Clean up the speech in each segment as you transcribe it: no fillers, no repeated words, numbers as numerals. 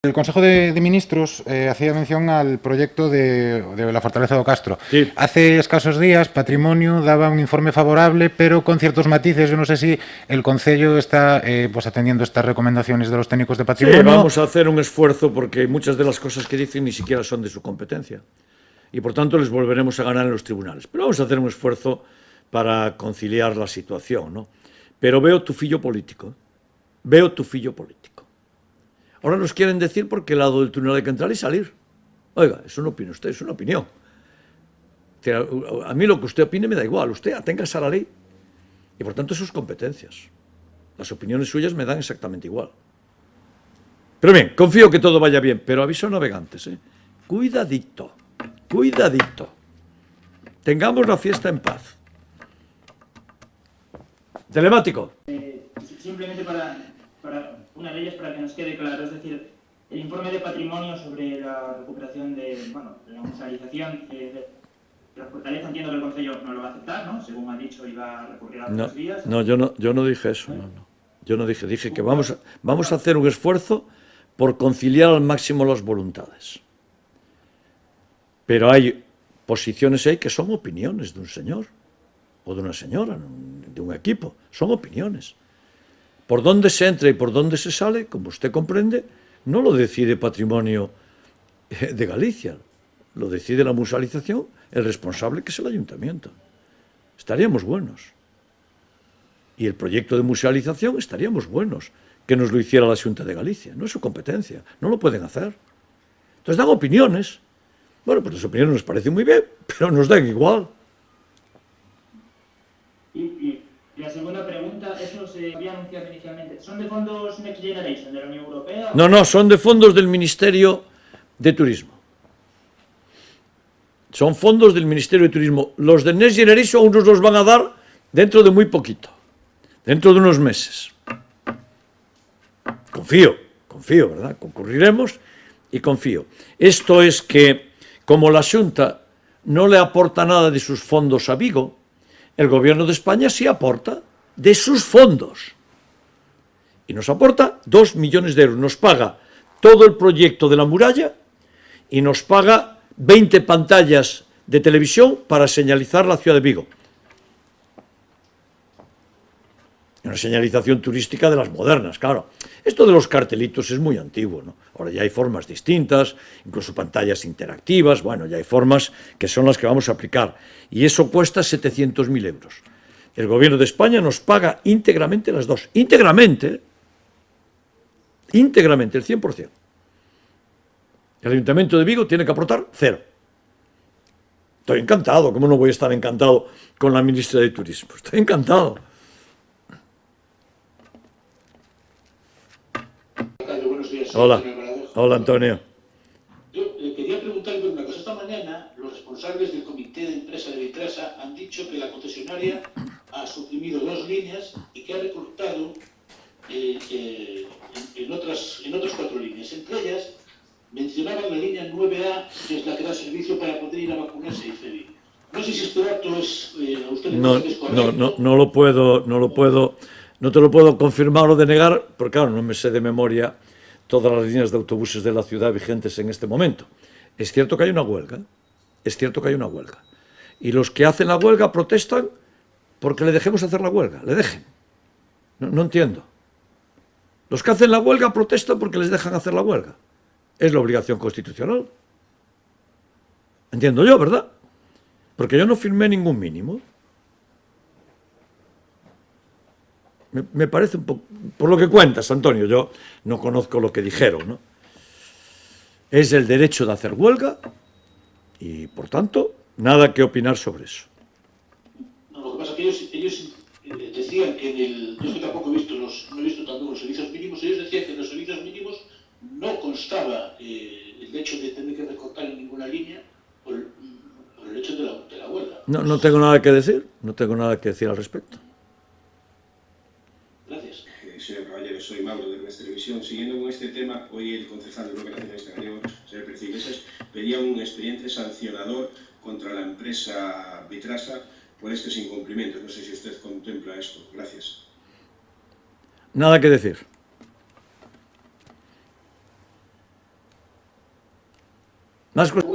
El Consejo de Ministros hacía mención al proyecto de la Fortaleza do Castro. Sí. Hace escasos días, Patrimonio daba un informe favorable, pero con ciertos matices. Yo no sé si el Concello está pues atendiendo estas recomendaciones de los técnicos de Patrimonio. Sí, vamos a hacer un esfuerzo porque muchas de las cosas que dicen ni siquiera son de su competencia. Y por tanto les volveremos a ganar en los tribunales. Pero vamos a hacer un esfuerzo para conciliar la situación, ¿no? Pero veo tu fillo político. Veo tu fillo político. Ahora nos quieren decir por qué lado del túnel hay que entrar y salir. Oiga, eso no opina usted, es una opinión. A mí lo que usted opine me da igual. Usted aténgase a la ley y por tanto sus competencias. Las opiniones suyas me dan exactamente igual. Pero bien, confío que todo vaya bien, pero aviso a navegantes, ¿eh? Cuidadito, cuidadito. Tengamos la fiesta en paz. Telemático. Simplemente para una de ellas, para que nos quede claro, es decir, el informe de Patrimonio sobre la recuperación de, la musealización de la fortaleza, entiendo que el Concello no lo va a aceptar, ¿no? Según ha dicho, iba a recurrir a otras vías. No, yo no dije eso, no. Yo no dije que vamos a hacer un esfuerzo por conciliar al máximo las voluntades. Pero hay posiciones ahí que son opiniones de un señor o de una señora, de un equipo, son opiniones. Por dónde se entra y por dónde se sale, como usted comprende, no lo decide Patrimonio de Galicia, lo decide la musealización, el responsable que es el ayuntamiento. Estaríamos buenos. Y el proyecto de musealización estaríamos buenos que nos lo hiciera la Xunta de Galicia. No es su competencia, no lo pueden hacer. Entonces dan opiniones. Bueno, pues las opiniones nos parecen muy bien, pero nos dan igual. Y la segunda pregunta, eso se había anunciado inicialmente. ¿Son de fondos Next Generation de la Unión Europea? No, son de fondos del Ministerio de Turismo. Son fondos del Ministerio de Turismo. Los de Next Generation aún nos los van a dar dentro de muy poquito, dentro de unos meses. Confío, ¿verdad? Concurriremos y confío. Esto es que, como la Xunta no le aporta nada de sus fondos a Vigo, el Gobierno de España sí aporta de sus fondos. Y nos aporta 2 millones de euros. Nos paga todo el proyecto de la muralla y nos paga 20 pantallas de televisión para señalizar la ciudad de Vigo. Una señalización turística de las modernas, claro. Esto de los cartelitos es muy antiguo, ¿no? Ahora ya hay formas distintas, incluso pantallas interactivas, bueno, ya hay formas que son las que vamos a aplicar. Y eso cuesta 700.000 euros. El Gobierno de España nos paga íntegramente las dos. Íntegramente, el 100%. El Ayuntamiento de Vigo tiene que aportar 0. Estoy encantado, ¿cómo no voy a estar encantado con la ministra de Turismo? Estoy encantado. Hola Antonio. Yo quería preguntarle una cosa. Esta mañana los responsables del comité de empresa de Vitrasa han dicho que la concesionaria ha suprimido 2 líneas y que ha recortado en otras 4 líneas. Entre ellas mencionaban la línea 9A, que es la que da servicio para poder ir a vacunarse y FEBI. No sé si este dato es a usted le parece que es correcto. No te lo puedo confirmar o denegar, porque claro, no me sé de memoria todas las líneas de autobuses de la ciudad vigentes en este momento. Es cierto que hay una huelga, Y los que hacen la huelga protestan porque le dejemos hacer la huelga, le dejen. No entiendo. Los que hacen la huelga protestan porque les dejan hacer la huelga. Es la obligación constitucional. Entiendo yo, ¿verdad? Porque yo no firmé ningún mínimo. Me parece un poco... Por lo que cuentas, Antonio, yo no conozco lo que dijeron, ¿no? Es el derecho de hacer huelga y, por tanto, nada que opinar sobre eso. No, lo que pasa es que ellos decían que yo tampoco he visto no he visto tanto los servicios mínimos. Ellos decían que en los servicios mínimos no constaba el hecho de tener que recortar en ninguna línea por el hecho de la huelga. No tengo nada que decir, al respecto. Gracias. Señor Caballero, soy Mauro de Rennes Televisión. Siguiendo con este tema, hoy el concejal del Bloque Nacionalista Gallego, señor Pérez Iglesias, pedía un expediente sancionador contra la empresa Vitrasa por estos incumplimientos. No sé si usted contempla esto. Gracias. Nada que decir. Más cosas.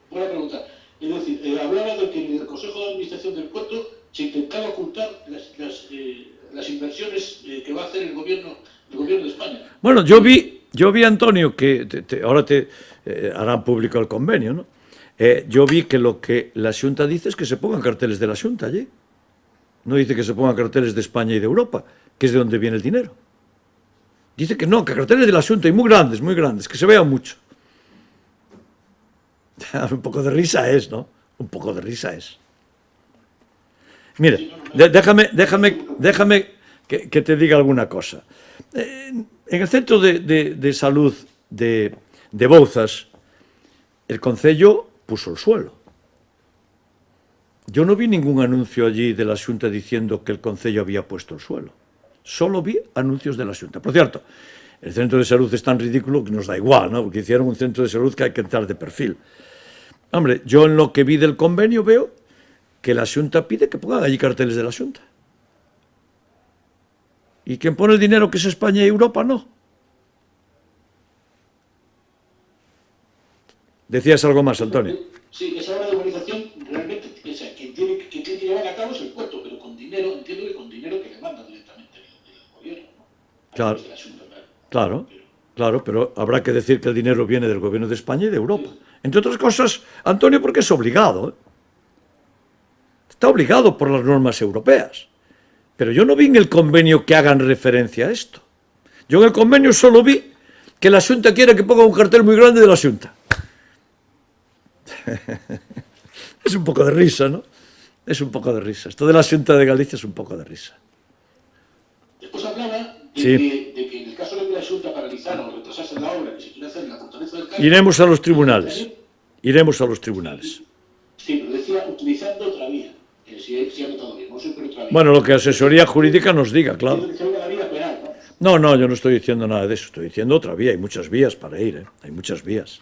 Buena pregunta. Es decir, hablaba de que en el Consejo de Administración del puerto se intentaba ocultar las inversiones que va a hacer el gobierno de España. Bueno, yo vi, Antonio, que ahora te harán público el convenio, ¿no? Yo vi que lo que la Xunta dice es que se pongan carteles de la Xunta allí. No dice que se pongan carteles de España y de Europa, que es de donde viene el dinero. Dice que no, que carteles de la Xunta, y muy grandes, que se vean mucho. Un poco de risa es, ¿no? Un poco de risa es. Mira, déjame que te diga alguna cosa. En el centro de salud de Bouzas, el Concello puso el suelo. Yo no vi ningún anuncio allí de la Xunta diciendo que el Concello había puesto el suelo. Solo vi anuncios de la Xunta. Por cierto, el centro de salud es tan ridículo que nos da igual, ¿no? Porque hicieron un centro de salud que hay que entrar de perfil. Hombre, yo en lo que vi del convenio veo que la Xunta pide que pongan allí carteles de la Xunta. ¿Y quien pone el dinero, que es España y Europa, no? ¿Decías algo más, Antonio? Sí, esa obra de urbanización realmente, o sea, quien tiene que llevar a cabo es el puerto, pero con dinero, entiendo que con dinero que le manda directamente del gobierno, ¿no? Claro, De la Xunta, claro, pero habrá que decir que el dinero viene del gobierno de España y de Europa. Entre otras cosas, Antonio, porque es obligado, ¿eh? Está obligado por las normas europeas. Pero yo no vi en el convenio que hagan referencia a esto. Yo en el convenio solo vi que la Xunta quiere que ponga un cartel muy grande de la Xunta. Es un poco de risa, ¿no? Es un poco de risa. Esto de la Xunta de Galicia es un poco de risa. Después hablaba de, Sí. de que en el caso de que la Xunta paralizara o retrasase la obra que se quiere hacer en la Fortaleza del Cairo... Iremos a los tribunales. Iremos a los tribunales. Sí, pero decía utilizando otra vía. Si ha notado bien, no siempre otra vía. Bueno, lo que asesoría jurídica nos diga, claro. Utilizando la vía penal, ¿no? No, yo no estoy diciendo nada de eso. Estoy diciendo otra vía. Hay muchas vías para ir, ¿eh? Hay muchas vías.